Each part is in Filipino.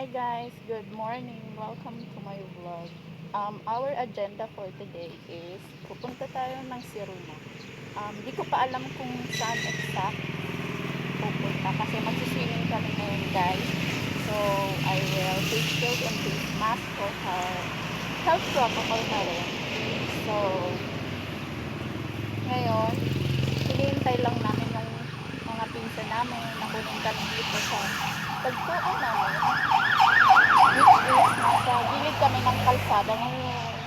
Hi guys, good morning. Welcome to my vlog. Our agenda for today is pupunta tayo ng Siruna. Di ko pa alam kung saan exact pupunta kasi magsiswimming kami ngayon guys. So, I will take shield and face mask for health protocol na rin. So, ngayon, hinihintay lang namin yung mga pinsa namin na kunin kami dito sa tagpuan namin. Which is nasa gilid kami ng kalsada ngayon.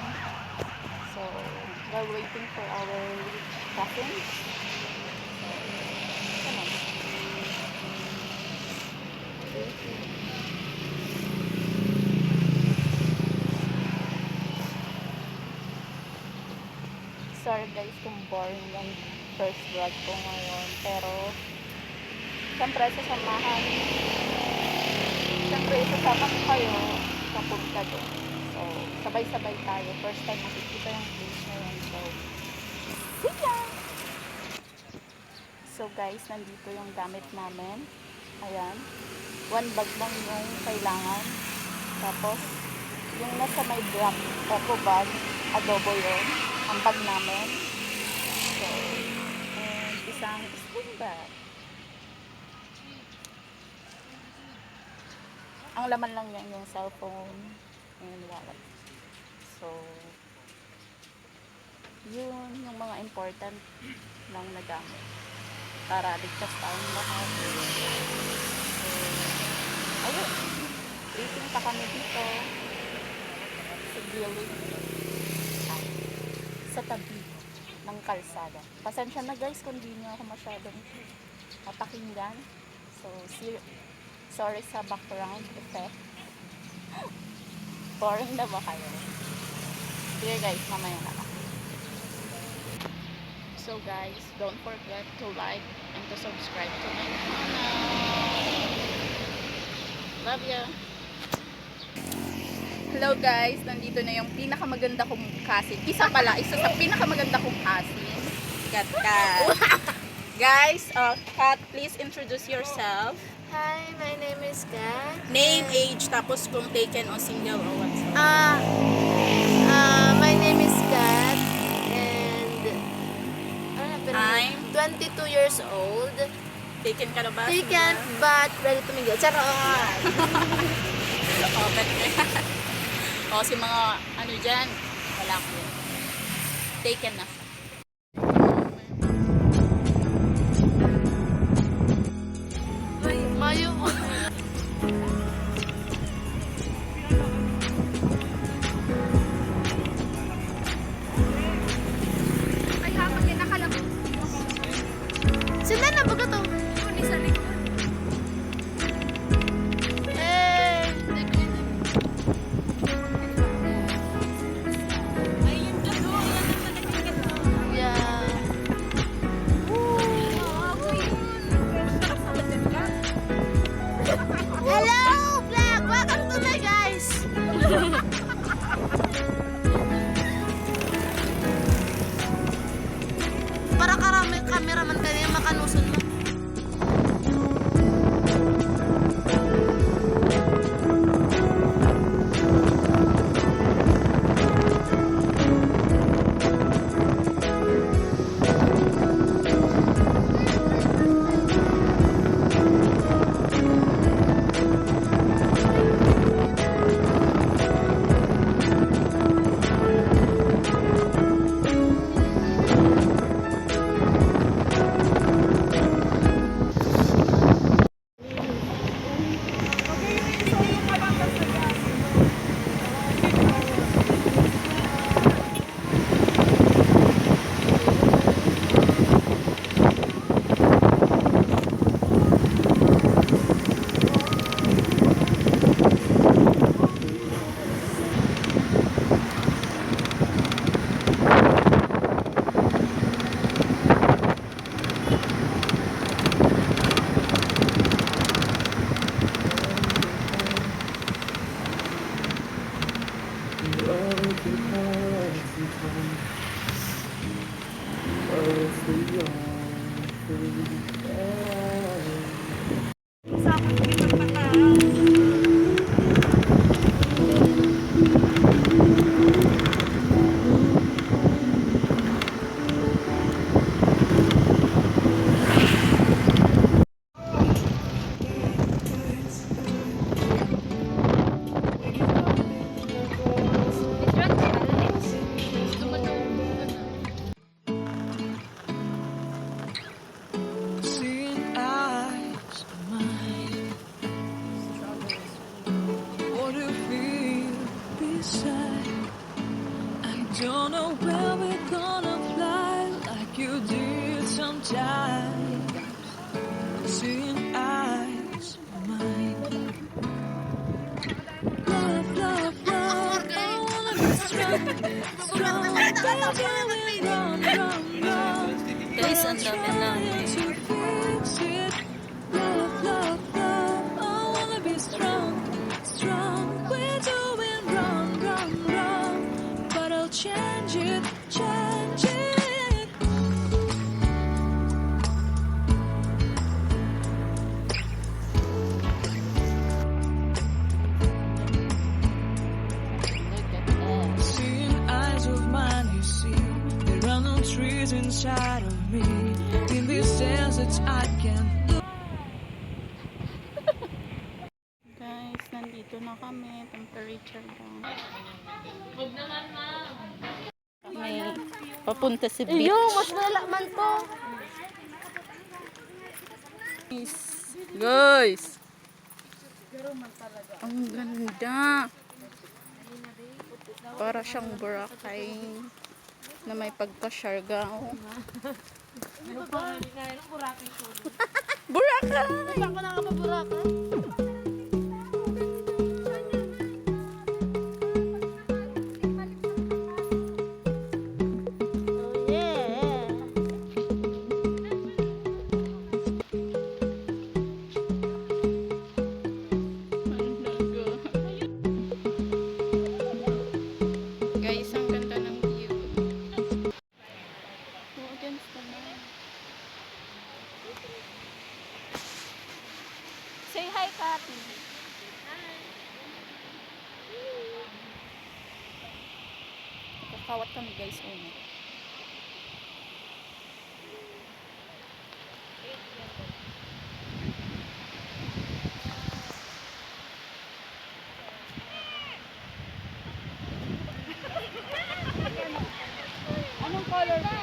So, we're waiting for our cousins. So, come on. Sorry guys kung boring yung first vlog ko ngayon. Pero, siyempre sasama ko kayo papunta doon. So, sabay-sabay tayo. First time makikita yung place ngayon. So, see ya! So guys, nandito yung gamit namin. Ayan. 1 bag lang yung kailangan. Tapos, yung nasa may black eco bag, adobo yun. Ang bag namin. So, and isang spoon bag. Ang laman lang yan yung cellphone and wallet. So, yun yung mga important lang na gamit para ligtas tayong lahat. So, ayun. Waiting pa kami dito sa gilid sa tabi ng kalsada. Pasensya na guys kung di nyo ako masyadong mapakinggan. So, sorry sa background effect. Boring na ba kayo? Sige guys, mamaya na lang. So guys, don't forget to like and to subscribe to my channel. Love ya! Hello guys, nandito na yung pinakamaganda kong cousin. Isa sa pinakamaganda kong cousin. Kat. Guys, Kat, please introduce yourself. Hi, my name is Kat. Name, age, tapos kung taken o single o what's up. My name is Kat and I'm 22 years old. Taken ka na ba? Taken but ready to mingle. Charot! Oh, bet o, si mga ano dyan, wala ko. Taken na. Mayo mo. Ay, hapag yan. Nakalabot. Sila na baga to? Kuni sa likod. Hello, vlog! Welcome to my guys! Para karami cameraman kanina makanusun mo. don't know where we're gonna fly like you did sometimes. Seeing eyes of mine. Love, love, love. I wanna be strong, strong. We're doing wrong, wrong, wrong. Guys, ang dami namin. To fix it. Love, love, love. I wanna be strong, strong. We're doing wrong, wrong, wrong. But I'll change it, change it. Look at that. Seeing eyes of mine, you see, there are no trees inside of me. In this desert, I can look. Guys, nandito na kami. Temperature down. Kami papunta sa beach. mas malaman to. Guys! Ang ganda! Para siyang Boracay na may pagka-Siargao. Boracay! Ako na kapabura ka. Oh, yeah. Guys, ang ganda ng view. Oh, against the night. Say hi, Kathy. Kakawat kami, guys. Una. Anong color ba?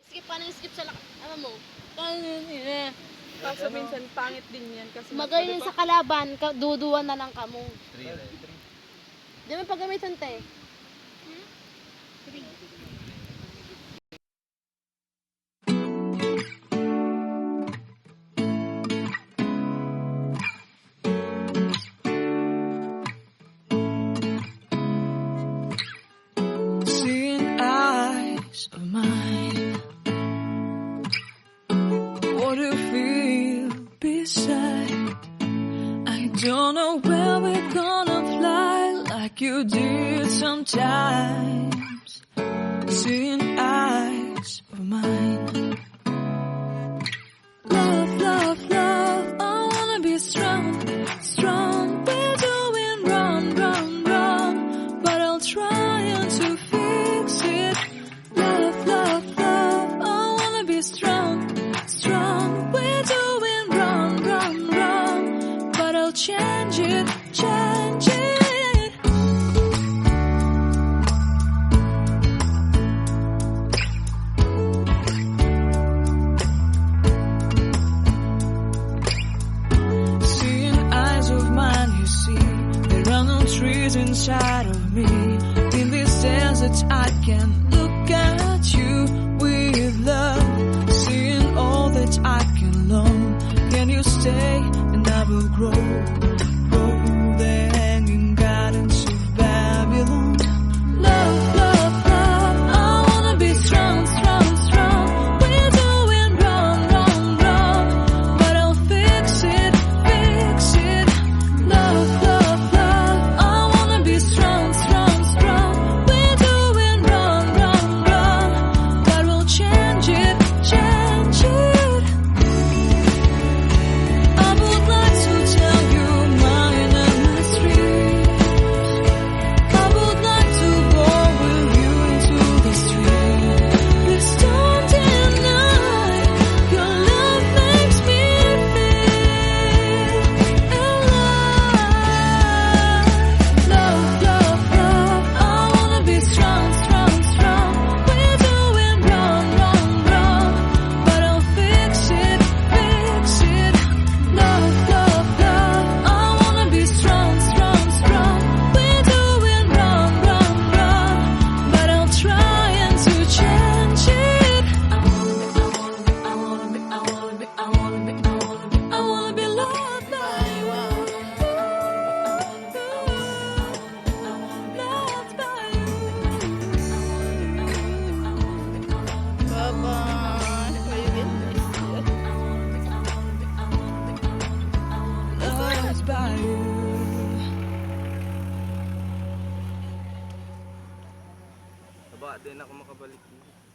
Skip, paano yung skip sa ano mo? Kaso minsan pangit din yan kasi Magayon sa kalaban, duduwan na lang kamo. Di mo paggamitan te. Seeing eyes of mine. What do you feel beside? I don't know where we're gonna fly like you did sometimes. Seeing eyes of mine. Love, love, love. I wanna be strong, strong. We're doing wrong, wrong, wrong. But I'll try to fix it. Love, love, love. I wanna be strong, strong. We're doing wrong, wrong, wrong. But I'll change it, change it. Seeing eyes of mine, you see, there are no trees inside of me. In this desert, I can look at you with love. Seeing all that I can learn. Can you stay and I will grow? Grow the hanging gardens of Babylon. Love, love, love. I wanna be strong, strong, strong. We're doing wrong, wrong, wrong. But I'll fix it, fix it. Love, love, love. I wanna be strong, strong, strong. We're doing wrong, wrong. Baka din ako makabalik dito.